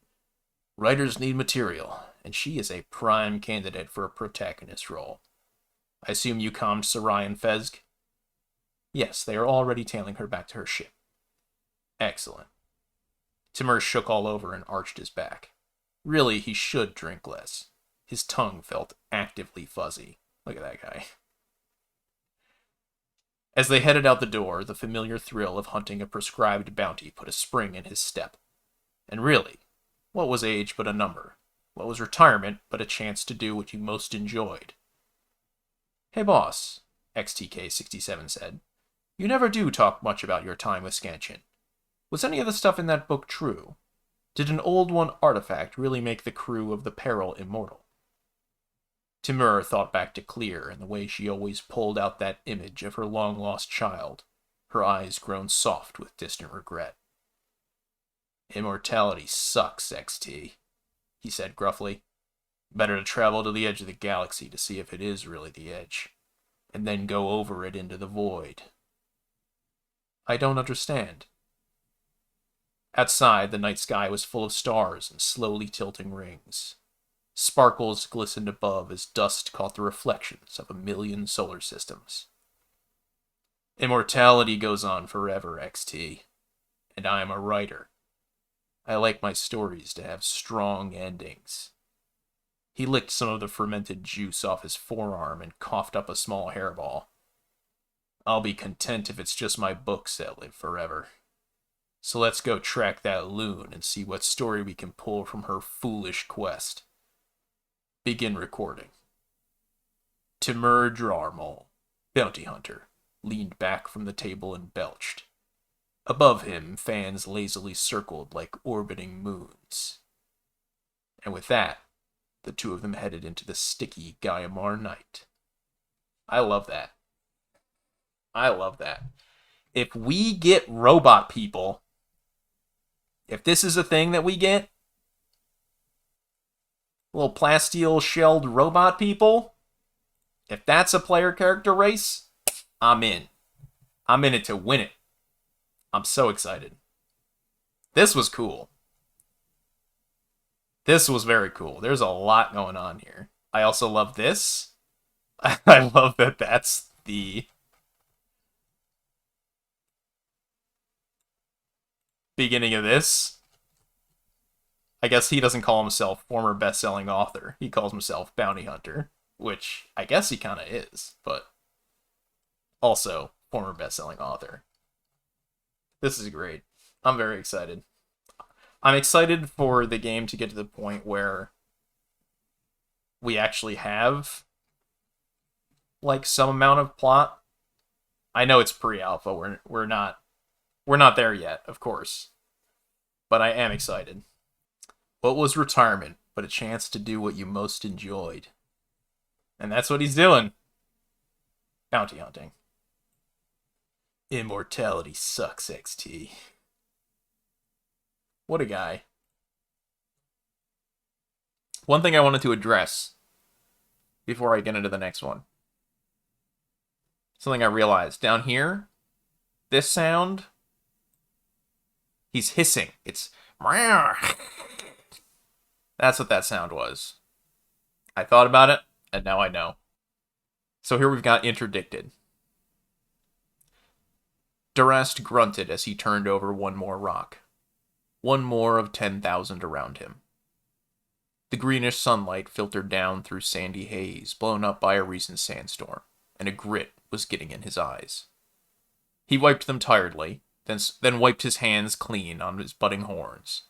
S1: Writers need material, and she is a prime candidate for a protagonist role. I assume you calmed Sarai and Fezg? Yes, they are already tailing her back to her ship. Excellent. Timur shook all over and arched his back. Really, he should drink less. His tongue felt actively fuzzy. Look at that guy. As they headed out the door, the familiar thrill of hunting a prescribed bounty put a spring in his step. And really, what was age but a number? What was retirement but a chance to do what you most enjoyed? Hey boss, XTK-67 said. You never do talk much about your time with Scansion. Was any of the stuff in that book true? Did an old one artifact really make the crew of the Peril immortal? Timur thought back to Clear and the way she always pulled out that image of her long-lost child, her eyes grown soft with distant regret. Immortality sucks, XT, he said gruffly. Better to travel to the edge of the galaxy to see if it is really the edge, and then go over it into the void. I don't understand. Outside, the night sky was full of stars and slowly tilting rings. Sparkles glistened above as dust caught the reflections of 1,000,000 solar systems. Immortality goes on forever, XT, and I am a writer. I like my stories to have strong endings. He licked some of the fermented juice off his forearm and coughed up a small hairball. I'll be content if it's just my books that live forever. So let's go track that loon and see what story we can pull from her foolish quest. Begin recording. Timur Drarmol, bounty hunter, leaned back from the table and belched. Above him, fans lazily circled like orbiting moons. And with that, the two of them headed into the sticky Gaiamar night. I love that. I love that. If we get robot people, if this is a thing that we get, little plasteel shelled robot people, if that's a player character race, I'm in. I'm in it to win it. I'm so excited. This was cool. This was very cool. There's a lot going on here. I also love this. I love that that's the beginning of this. I guess he doesn't call himself former best-selling author. He calls himself bounty hunter, which I guess he kind of is, but also former best-selling author. This is great. I'm very excited. I'm excited for the game to get to the point where we actually have like some amount of plot. I know it's pre-alpha. We're not there yet, of course. But I am excited. What was retirement but a chance to do what you most enjoyed? And that's what he's doing. Bounty hunting. Immortality sucks, XT. What a guy. One thing I wanted to address before I get into the next one. Something I realized. Down here, this sound, he's hissing. It's... That's what that sound was. I thought about it, and now I know. So here we've got interdicted. Durast grunted as he turned over one more rock. One more of 10,000 around him. The greenish sunlight filtered down through sandy haze, blown up by a recent sandstorm, and a grit was getting in his eyes. He wiped them tiredly, then wiped his hands clean on his budding horns.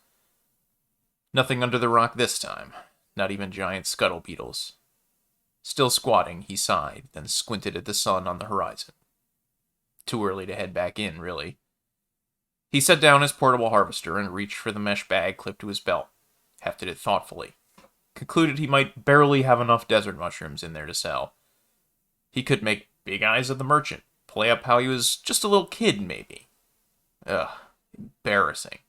S1: Nothing under the rock this time, not even giant scuttle beetles. Still squatting, he sighed, then squinted at the sun on the horizon. Too early to head back in, really. He set down his portable harvester and reached for the mesh bag clipped to his belt, hefted it thoughtfully. Concluded he might barely have enough desert mushrooms in there to sell. He could make big eyes at the merchant, play up how he was just a little kid, maybe. Ugh, embarrassing.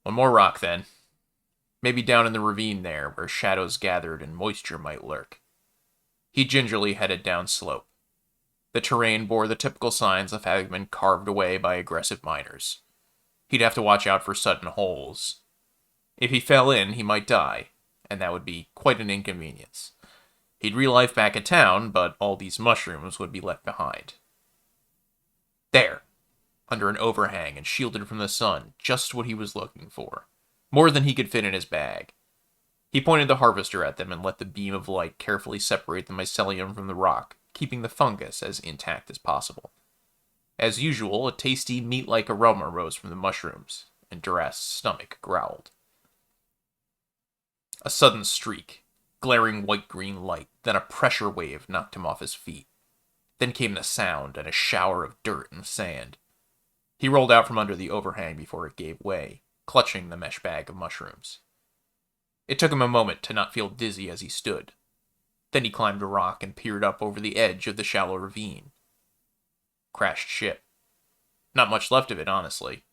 S1: One more rock, then. Maybe down in the ravine there, where shadows gathered and moisture might lurk. He gingerly headed down slope. The terrain bore the typical signs of having been carved away by aggressive miners. He'd have to watch out for sudden holes. If he fell in, he might die, and that would be quite an inconvenience. He'd relife back in town, but all these mushrooms would be left behind. There, under an overhang and shielded from the sun, just what he was looking for. More than he could fit in his bag. He pointed the harvester at them and let the beam of light carefully separate the mycelium from the rock, keeping the fungus as intact as possible. As usual, a tasty, meat-like aroma rose from the mushrooms, and Durast's stomach growled. A sudden streak, glaring white-green light, then a pressure wave knocked him off his feet. Then came the sound and a shower of dirt and sand. He rolled out from under the overhang before it gave way, clutching the mesh bag of mushrooms. It took him a moment to not feel dizzy as he stood. Then he climbed a rock and peered up over the edge of the shallow ravine. Crashed ship. Not much left of it, honestly.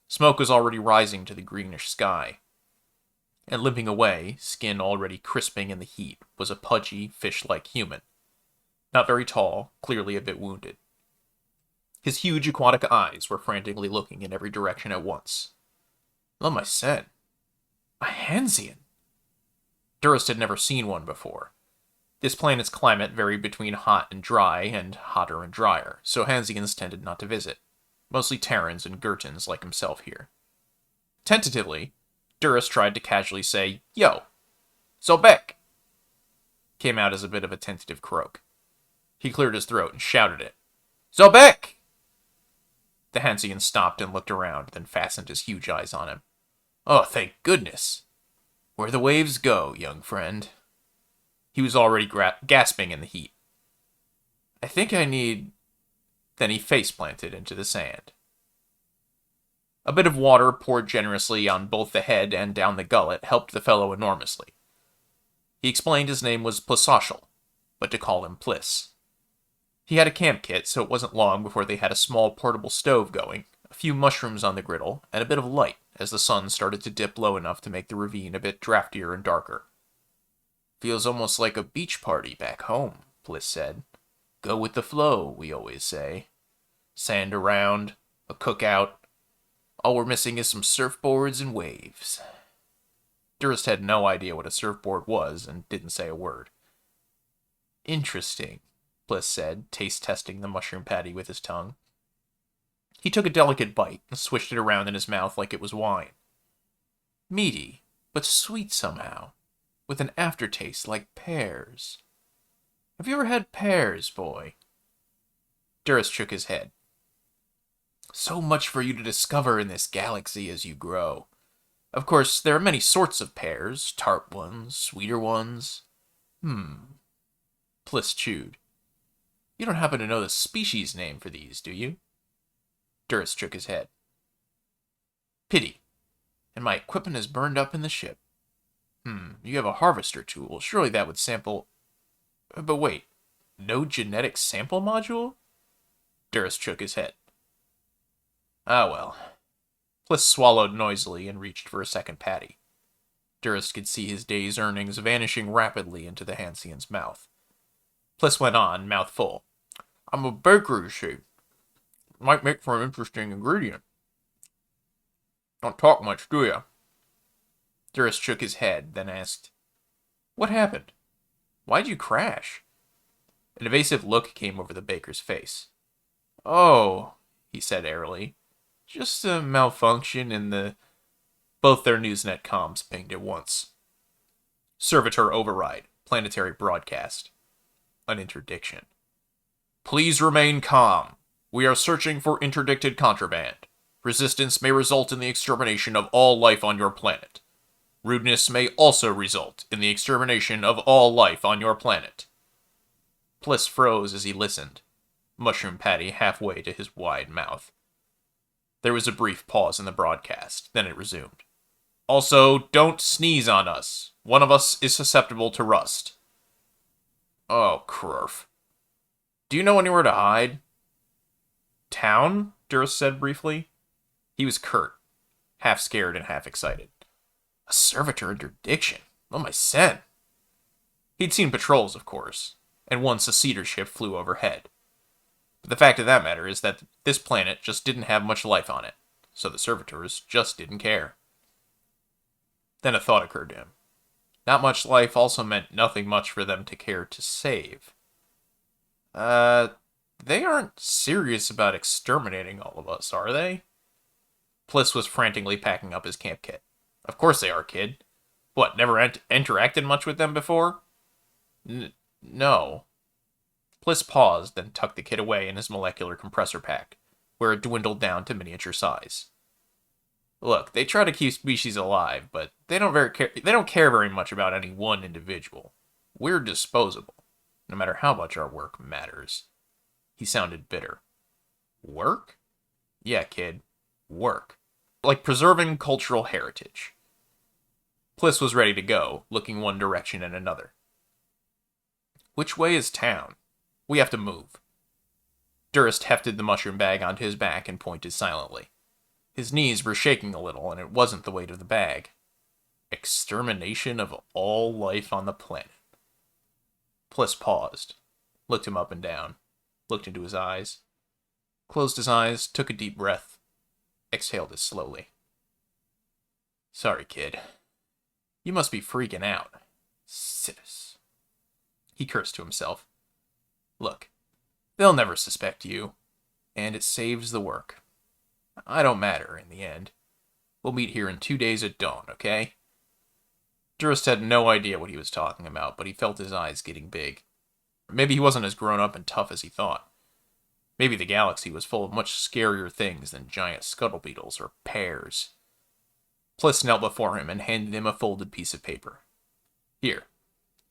S1: Smoke was already rising to the greenish sky. And limping away, skin already crisping in the heat, was a pudgy, fish-like human. Not very tall, clearly a bit wounded. His huge aquatic eyes were frantically looking in every direction at once. Oh my sen. A Hansian! Durst had never seen one before. This planet's climate varied between hot and dry, and hotter and drier, so Hansians tended not to visit. Mostly Terrans and Gurtans like himself here. Tentatively, Durst tried to casually say, "Yo, Sobek!" Came out as a bit of a tentative croak. He cleared his throat and shouted it. "Sobek!" The Hansian stopped and looked around, then fastened his huge eyes on him. "Oh, thank goodness! Where the waves go, young friend." He was already gasping in the heat. "I think I need..." Then he face-planted into the sand. A bit of water poured generously on both the head and down the gullet helped the fellow enormously. He explained his name was Plisashel, but to call him Pliss. He had a camp kit, so it wasn't long before they had a small portable stove going, a few mushrooms on the griddle, and a bit of light as the sun started to dip low enough to make the ravine a bit draftier and darker. "Feels almost like a beach party back home," Pliss said. "Go with the flow, we always say. Sand around, a cookout. All we're missing is some surfboards and waves." Durst had no idea what a surfboard was and didn't say a word. "Interesting," Pliss said, taste-testing the mushroom patty with his tongue. He took a delicate bite and swished it around in his mouth like it was wine. "Meaty, but sweet somehow, with an aftertaste like pears. Have you ever had pears, boy?" Durst shook his head. "So much for you to discover in this galaxy as you grow. Of course, there are many sorts of pears, tart ones, sweeter ones." Pliss chewed. "You don't happen to know the species name for these, do you?" Durst shook his head. "Pity. And my equipment is burned up in the ship. You have a harvester tool. Surely that would sample... But wait, no genetic sample module?" Durst shook his head. "Ah, well." Pliss swallowed noisily and reached for a second patty. Durst could see his day's earnings vanishing rapidly into the Hansian's mouth. Pliss went on, mouth full. "I'm a baker, you see. Might make for an interesting ingredient. Don't talk much, do ya?" Durst shook his head, then asked, "What happened? Why'd you crash?" An evasive look came over the baker's face. "Oh," he said airily. "Just a malfunction in the..." Both their Newsnet comms pinged at once. Servitor override. Planetary broadcast. An interdiction. "Please remain calm. We are searching for interdicted contraband. Resistance may result in the extermination of all life on your planet. Rudeness may also result in the extermination of all life on your planet." Pliss froze as he listened, mushroom patty halfway to his wide mouth. There was a brief pause in the broadcast, then it resumed. "Also, don't sneeze on us. One of us is susceptible to rust." "Oh, crurf. Do you know anywhere to hide?" "Town?" Durst said briefly. He was curt, half scared and half excited. A servitor interdiction. Oh my sen. He'd seen patrols, of course, and once a cedar ship flew overhead. But the fact of that matter is that this planet just didn't have much life on it, so the servitors just didn't care. Then a thought occurred to him. Not much life also meant nothing much for them to care to save. They aren't serious about exterminating all of us, are they? Pliss was frantically packing up his camp kit. Of course they are, kid. What, never interacted much with them before? No. Pliss paused, then tucked the kit away in his molecular compressor pack, where it dwindled down to miniature size. Look, they try to keep species alive, but they don't care very much about any one individual. We're disposable, no matter how much our work matters. He sounded bitter. Work? Yeah, kid. Work. like preserving cultural heritage. Pliss was ready to go, looking one direction and another. Which way is town? We have to move. Durst hefted the mushroom bag onto his back and pointed silently. His knees were shaking a little, and it wasn't the weight of the bag. Extermination of all life on the planet. Pliss paused, looked him up and down, looked into his eyes, closed his eyes, took a deep breath, exhaled it slowly. Sorry, kid. You must be freaking out. Situs. He cursed to himself. Look, they'll never suspect you, and it saves the work. I don't matter in the end. We'll meet here in 2 days at dawn, okay? Durst had no idea what he was talking about, but he felt his eyes getting big. Maybe he wasn't as grown up and tough as he thought. Maybe the galaxy was full of much scarier things than giant scuttle beetles or pears. Pliss knelt before him and handed him a folded piece of paper. Here,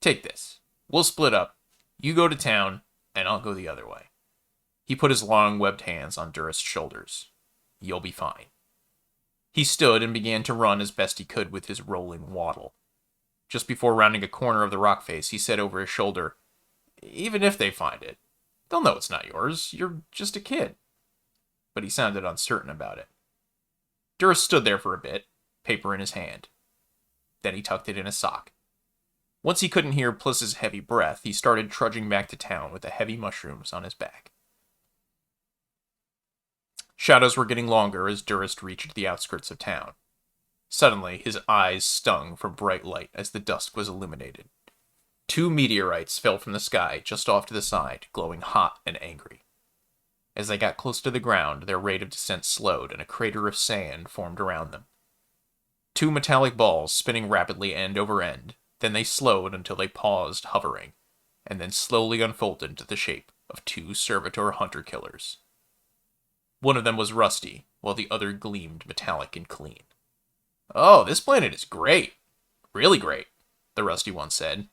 S1: take this. We'll split up. You go to town, and I'll go the other way. He put his long, webbed hands on Durst's shoulders. You'll be fine. He stood and began to run as best he could with his rolling waddle. Just before rounding a corner of the rock face, he said over his shoulder, Even if they find it, they'll know it's not yours. You're just a kid. But he sounded uncertain about it. Durst stood there for a bit, paper in his hand. Then he tucked it in his sock. Once he couldn't hear Pliss's heavy breath, he started trudging back to town with the heavy mushrooms on his back. Shadows were getting longer as Durst reached the outskirts of town. Suddenly, his eyes stung from bright light as the dusk was illuminated. 2 meteorites fell from the sky just off to the side, glowing hot and angry. As they got close to the ground, their rate of descent slowed and a crater of sand formed around them. 2 metallic balls spinning rapidly end over end, then they slowed until they paused, hovering, and then slowly unfolded into the shape of 2 servitor hunter-killers. One of them was rusty, while the other gleamed metallic and clean. Oh, this planet is great. Really great, the rusty one said.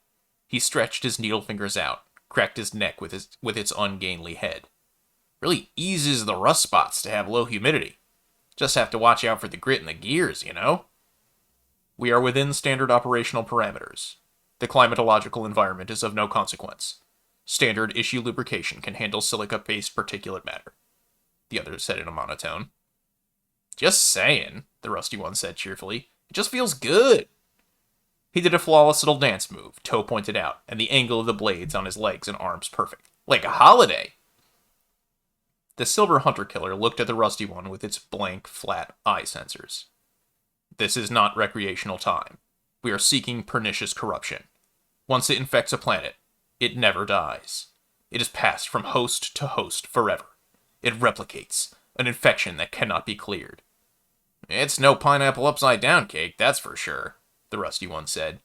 S1: He stretched his needle fingers out, cracked his neck with its ungainly head. Really eases the rust spots to have low humidity. Just have to watch out for the grit in the gears, you know? We are within standard operational parameters. The climatological environment is of no consequence. Standard issue lubrication can handle silica-based particulate matter, the other said in a monotone. Just saying, the rusty one said cheerfully. It just feels good. He did a flawless little dance move, toe pointed out, and the angle of the blades on his legs and arms perfect. Like a holiday. The silver hunter-killer looked at the rusty one with its blank, flat eye sensors. This is not recreational time. We are seeking pernicious corruption. Once it infects a planet, it never dies. It is passed from host to host forever. It replicates, an infection that cannot be cleared. It's no pineapple upside-down cake, that's for sure, the rusty one said.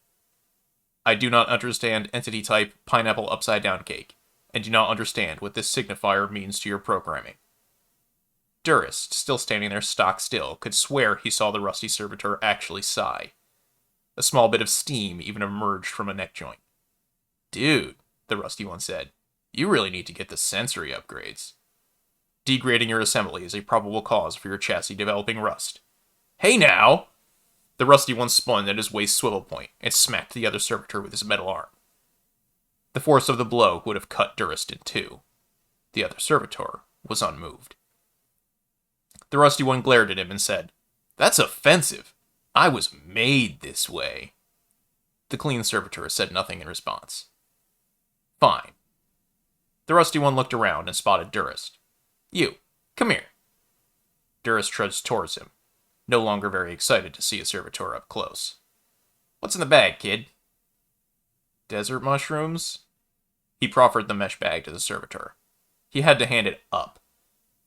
S1: I do not understand entity type pineapple upside-down cake, and do not understand what this signifier means to your programming. Durst, still standing there stock still, could swear he saw the rusty servitor actually sigh. A small bit of steam even emerged from a neck joint. Dude, the rusty one said, you really need to get the sensory upgrades. Degrading your assembly is a probable cause for your chassis developing rust. Hey now! The rusty one spun at his waist swivel point and smacked the other servitor with his metal arm. The force of the blow would have cut Durst in 2. The other servitor was unmoved. The rusty one glared at him and said, That's offensive. I was made this way. The clean servitor said nothing in response. Fine. The rusty one looked around and spotted Durst. You, come here. Durst trudged towards him, no longer very excited to see a servitor up close. What's in the bag, kid? Desert mushrooms? He proffered the mesh bag to the servitor. He had to hand it up.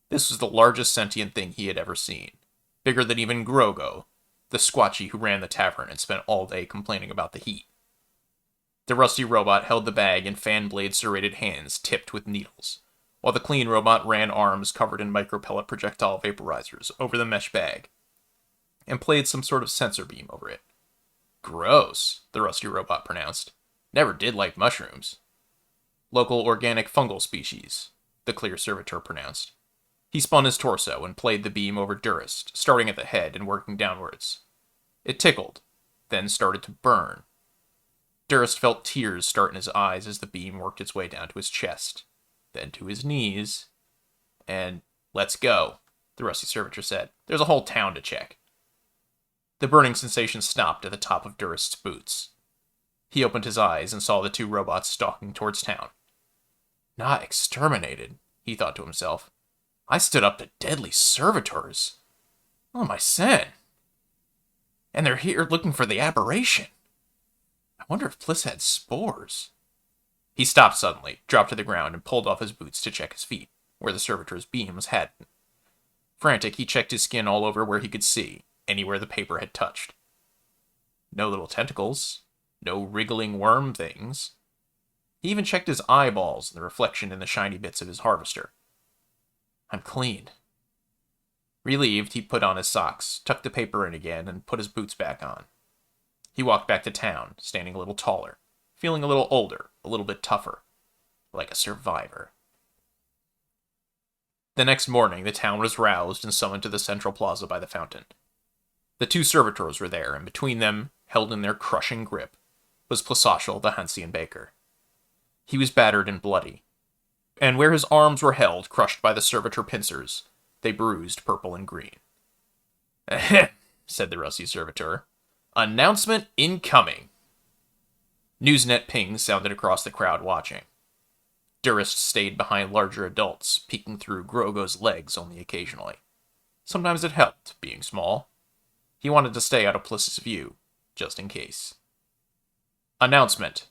S1: This was the largest sentient thing he had ever seen. Bigger than even Grogo, the squatchy who ran the tavern and spent all day complaining about the heat. The rusty robot held the bag in fan-blade serrated hands tipped with needles, while the clean robot ran arms covered in micropellet projectile vaporizers over the mesh bag, and played some sort of sensor beam over it. Gross, the rusty robot pronounced. Never did like mushrooms. Local organic fungal species, the clear servitor pronounced. He spun his torso and played the beam over Durst, starting at the head and working downwards. It tickled, then started to burn. Durst felt tears start in his eyes as the beam worked its way down to his chest, then to his knees, and let's go, the rusty servitor said. There's a whole town to check. The burning sensation stopped at the top of Durst's boots. He opened his eyes and saw the two robots stalking towards town. Not exterminated, he thought to himself. I stood up to deadly servitors. Oh, my sin. And they're here looking for the aberration. I wonder if Pliss had spores. He stopped suddenly, dropped to the ground, and pulled off his boots to check his feet, where the servitor's beams had been. Frantic, he checked his skin all over where he could see, anywhere the paper had touched. No little tentacles, no wriggling worm things. He even checked his eyeballs and the reflection in the shiny bits of his harvester. I'm clean. Relieved, he put on his socks, tucked the paper in again, and put his boots back on. He walked back to town, standing a little taller, feeling a little older, a little bit tougher, like a survivor. The next morning, the town was roused and summoned to the central plaza by the fountain. The two servitors were there, and between them, held in their crushing grip, was Plisachel the Hansean baker. He was battered and bloody, and where his arms were held, crushed by the servitor pincers, they bruised purple and green. Ahem, said the rusty servitor. Announcement incoming. Newsnet pings sounded across the crowd watching. Durst stayed behind larger adults, peeking through Grogo's legs only occasionally. Sometimes it helped, being small. He wanted to stay out of Pliss's view, just in case. Announcement.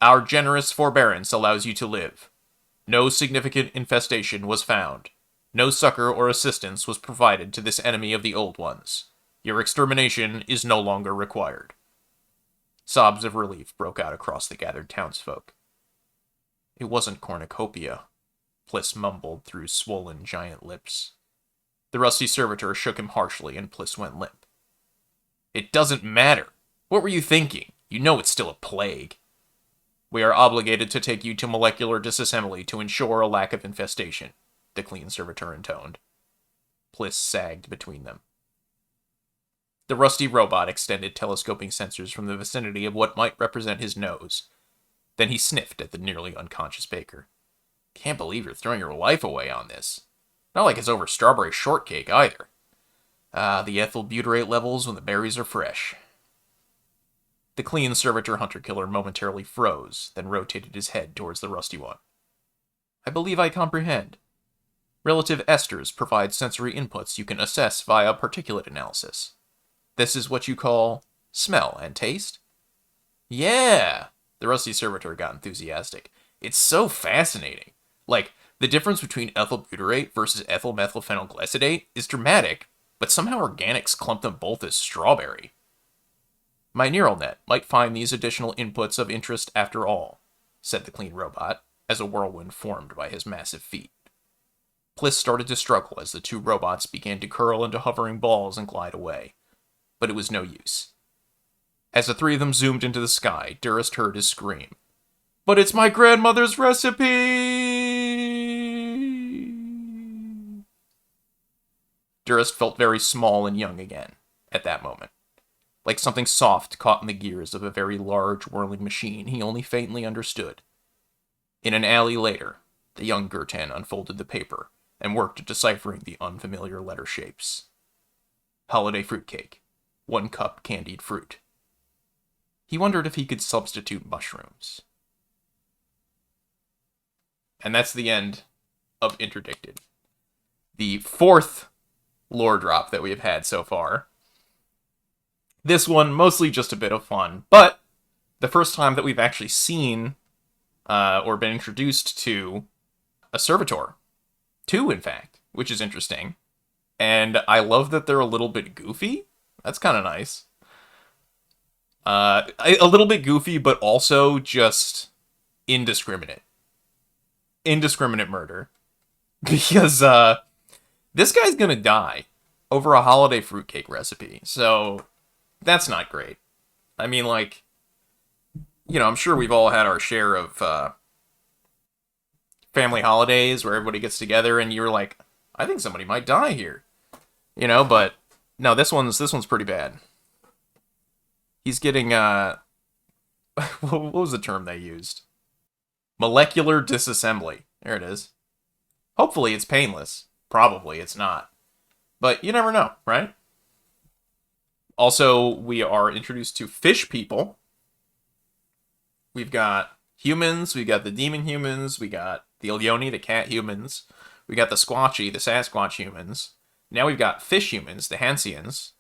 S1: Our generous forbearance allows you to live. No significant infestation was found. No succor or assistance was provided to this enemy of the Old Ones. Your extermination is no longer required. Sobs of relief broke out across the gathered townsfolk. It wasn't cornucopia, Pliss mumbled through swollen giant lips. The rusty servitor shook him harshly, and Pliss went limp. It doesn't matter. What were you thinking? You know it's still a plague. We are obligated to take you to molecular disassembly to ensure a lack of infestation, the clean servitor intoned. Pliss sagged between them. The rusty robot extended telescoping sensors from the vicinity of what might represent his nose. Then he sniffed at the nearly unconscious baker. Can't believe you're throwing your life away on this. Not like it's over strawberry shortcake, either. The ethyl butyrate levels when the berries are fresh. The clean servitor hunter-killer momentarily froze, then rotated his head towards the rusty one. I believe I comprehend. Relative esters provide sensory inputs you can assess via particulate analysis. This is what you call smell and taste? Yeah! The rusty servitor got enthusiastic. It's so fascinating. Like, the difference between ethyl butyrate versus ethyl methylphenylglycidate is dramatic, but somehow organics clump them both as strawberry. My neural net might find these additional inputs of interest after all, said the clean robot, as a whirlwind formed by his massive feet. Pliss started to struggle as the two robots began to curl into hovering balls and glide away, but it was no use. As the three of them zoomed into the sky, Durst heard his scream. But it's my grandmother's recipe! Durst felt very small and young again, at that moment. Like something soft caught in the gears of a very large, whirling machine he only faintly understood. In an alley later, the young Gurtan unfolded the paper and worked at deciphering the unfamiliar letter shapes. Holiday fruitcake. 1 cup candied fruit. He wondered if he could substitute mushrooms. And that's the end of Interdicted. The 4th lore drop that we have had so far. This one, mostly just a bit of fun, but the first time that we've actually seen or been introduced to a servitor. 2, in fact, which is interesting. And I love that they're a little bit goofy. That's kind of nice. A little bit goofy, but also just indiscriminate. Indiscriminate murder. Because this guy's gonna die over a holiday fruitcake recipe. So that's not great. I mean, like, you know, I'm sure we've all had our share of family holidays where everybody gets together and you're like, I think somebody might die here. You know, but no, this one's pretty bad. He's getting what was the term they used? Molecular disassembly. There it is. Hopefully it's painless. Probably it's not. But you never know, right? Also, we are introduced to fish people. We've got humans, we got the demon humans, we got the Ileoni, the cat humans, we got the Squatchy, the Sasquatch humans. Now we've got fish humans, the Hansians.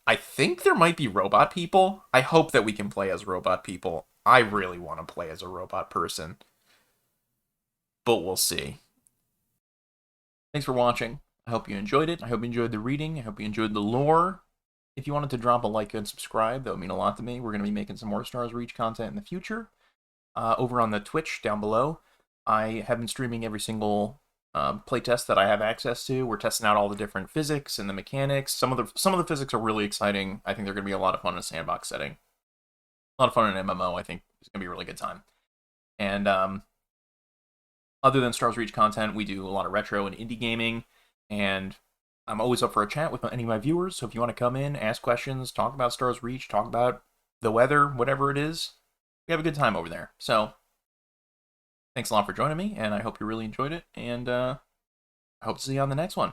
S1: I think there might be robot people. I hope that we can play as robot people. I really want to play as a robot person. But we'll see. Thanks for watching. I hope you enjoyed it. I hope you enjoyed the reading. I hope you enjoyed the lore. If you wanted to drop a like and subscribe, that would mean a lot to me. We're going to be making some more Stars Reach content in the future. Over on the Twitch down below, I have been streaming every single playtest that I have access to. We're testing out all the different physics and the mechanics. Some of the physics are really exciting. I think they're going to be a lot of fun in a sandbox setting. A lot of fun in MMO. I think it's going to be a really good time. And other than Stars Reach content, we do a lot of retro and indie gaming, and I'm always up for a chat with any of my viewers. So if you want to come in, ask questions, talk about Stars Reach, talk about the weather, whatever it is, we have a good time over there. So thanks a lot for joining me, and I hope you really enjoyed it, and I hope to see you on the next one.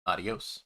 S1: Adios.